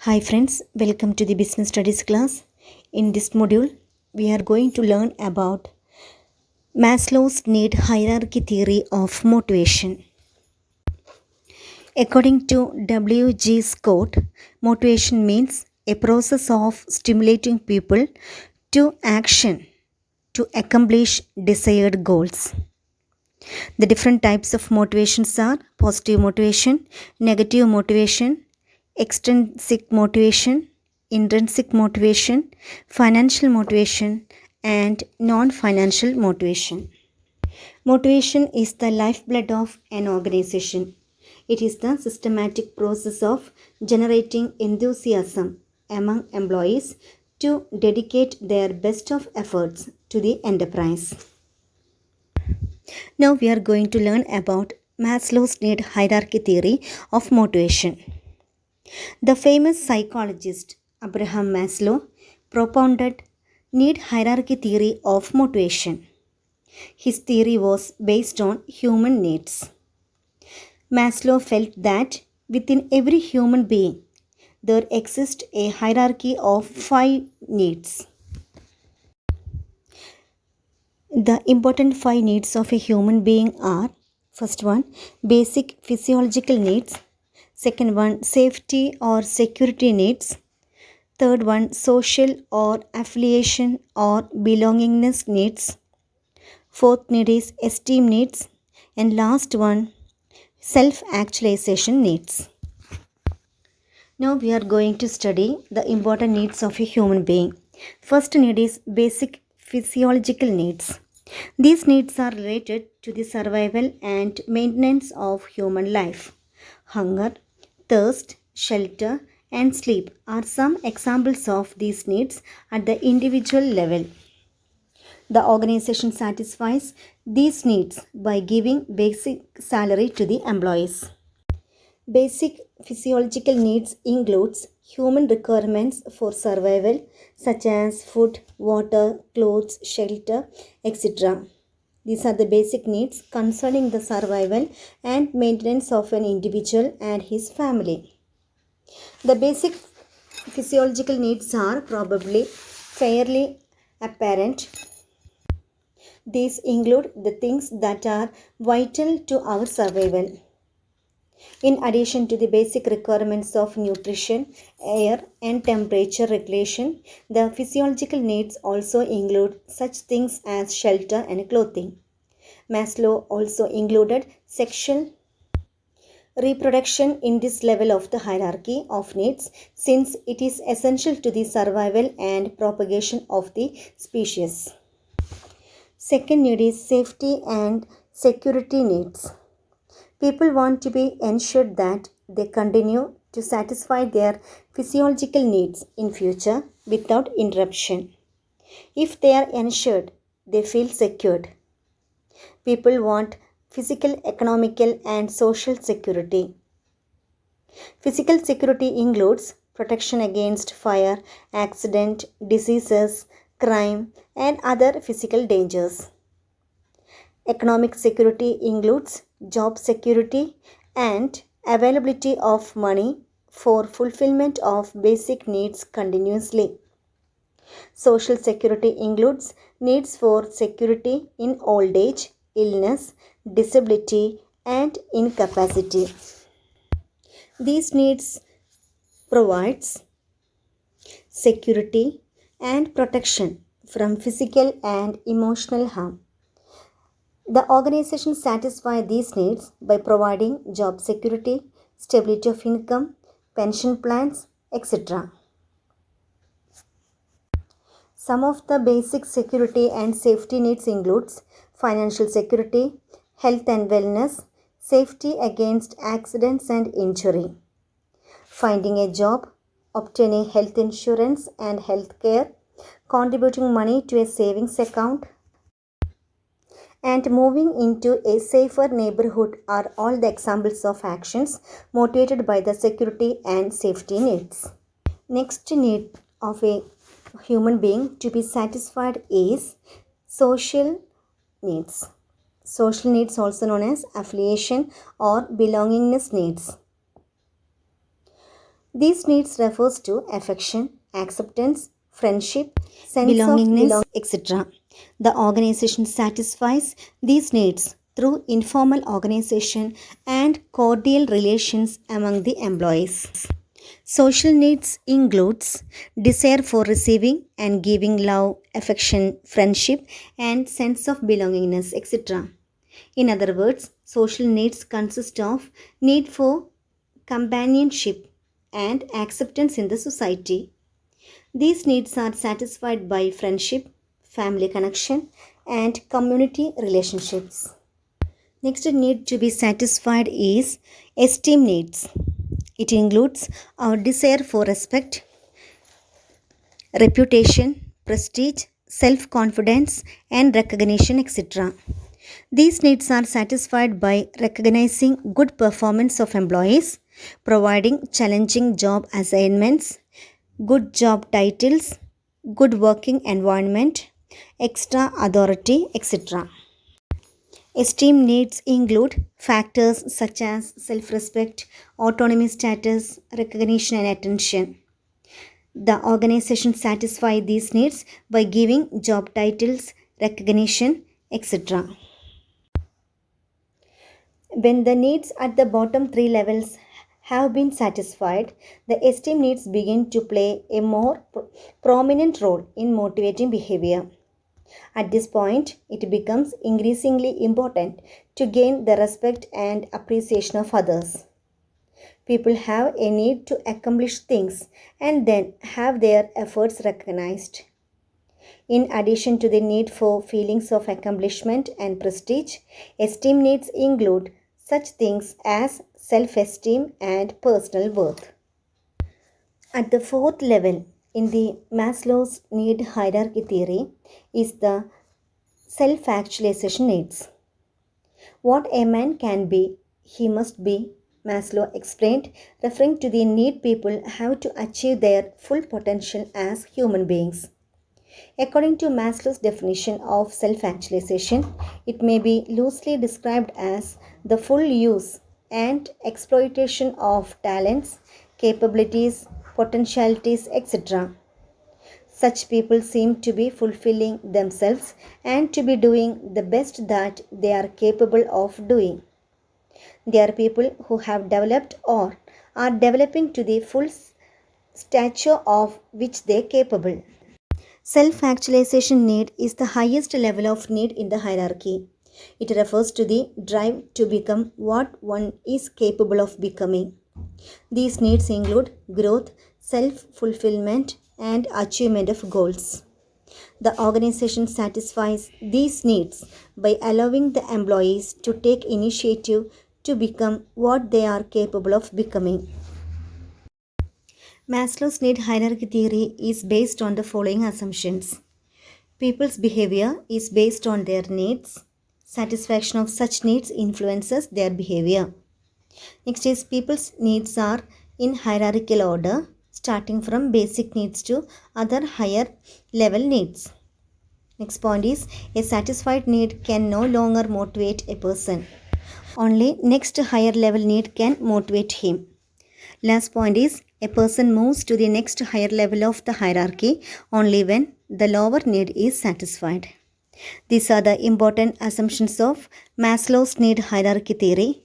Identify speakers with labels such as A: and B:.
A: Hi friends, welcome to the Business Studies class. In this module, we are going to learn about Maslow's need hierarchy theory of motivation. According to W.G. Scott, motivation means a process of stimulating people to action to accomplish desired goals. The different types of motivations are positive motivation, negative motivation, extrinsic motivation, intrinsic motivation, financial motivation, and non financial motivation. Motivation is the lifeblood of an organization. It is the systematic process of generating enthusiasm among employees to dedicate their best of efforts to the enterprise. Now we are going to learn about Maslow's need hierarchy theory of motivation. The famous psychologist Abraham Maslow propounded need hierarchy theory of motivation. His theory was based on human needs. Maslow felt that within every human being there exists a hierarchy of 5 needs. The important 5 needs of a human being are: first one, basic physiological needs; second one, safety or security needs; third one, social or affiliation or belongingness needs; fourth need is esteem needs; and last one, self actualization needs. Now we are going to study the important needs of a human being. First need is basic physiological needs. These needs are related to the survival and maintenance of human life. Hunger, thirst, shelter, and sleep are some examples of these needs at the individual level. The organization satisfies these needs by giving basic salary to the employees. Basic physiological needs includes human requirements for survival such as food, water, clothes, shelter, etc. These are the basic needs concerning the survival and maintenance of an individual and his family. The basic physiological needs are probably fairly apparent. These include the things that are vital to our survival. In addition to the basic requirements of nutrition, air, and temperature regulation, the physiological needs also include such things as shelter and clothing. Maslow also included sexual reproduction in this level of the hierarchy of needs, since it is essential to the survival and propagation of the species. Second need is safety and security needs. People want to be ensured that they continue to satisfy their physiological needs in future without interruption. If they are ensured, they feel secured. People want physical, economical, and social security. Physical security includes protection against fire, accident, diseases, crime, and other physical dangers. Economic security includes job security and availability of money for fulfillment of basic needs continuously. Social security includes needs for security in old age, illness, disability, and incapacity. These needs provides security and protection from physical and emotional harm. The organization satisfies these needs by providing job security, stability of income, pension plans, etc. Some of the basic security and safety needs includes financial security, health and wellness, safety against accidents and injury, finding a job, obtaining health insurance and health care, contributing money to a savings account, and moving into a safer neighborhood are all the examples of actions motivated by the security and safety needs. Next need of a human being to be satisfied is social needs. Social needs, also known as affiliation or belongingness needs. These needs refers to affection, acceptance, friendship, sense belongingness, of etc. The organization satisfies these needs through informal organization and cordial relations among the employees. Social needs includes desire for receiving and giving love, affection, friendship, and sense of belongingness, etc. In other words, social needs consist of need for companionship and acceptance in the society. These needs are satisfied by friendship, family connection, and community relationships. Next need to be satisfied is esteem needs. It includes our desire for respect, reputation, prestige, self confidence, and recognition, etc. These needs are satisfied by recognizing good performance of employees, providing challenging job assignments, good job titles, good working environment, extra authority, etc. Esteem needs include factors such as self respect, autonomy status, recognition, and attention. The organization satisfy these needs by giving job titles, recognition, etc. When the needs at the bottom three levels have been satisfied, the esteem needs begin to play a more prominent role in motivating behavior. At this point, it becomes increasingly important to gain the respect and appreciation of others. People have a need to accomplish things and then have their efforts recognized. In addition to the need for feelings of accomplishment and prestige, esteem needs include such things as self esteem and personal worth. At the fourth level in the Maslow's need hierarchy theory is the self actualization needs. What a man can be, he must be, Maslow explained, referring to the need people have to achieve their full potential as human beings. According to Maslow's definition of self actualization, it may be loosely described as the full use and exploitation of talents, capabilities, potentialities, etc. Such people seem to be fulfilling themselves and to be doing the best that they are capable of doing. They are people who have developed or are developing to the full stature of which they are capable. Self actualization need is the highest level of need in the hierarchy. It refers to the drive to become what one is capable of becoming. These needs include growth, self fulfillment, and achievement of goals. The organization satisfies these needs by allowing the employees to take initiative to become what they are capable of becoming. Maslow's need hierarchy theory is based on the following assumptions. People's behavior is based on their needs. Satisfaction of such needs influences their behavior. Next is people's needs are in hierarchical order, starting from basic needs to other higher level needs. Next point is a satisfied need can no longer motivate a person. Only next higher level need can motivate him. Last point is a person moves to the next higher level of the hierarchy only when the lower need is satisfied. These are the important assumptions of Maslow's need hierarchy theory.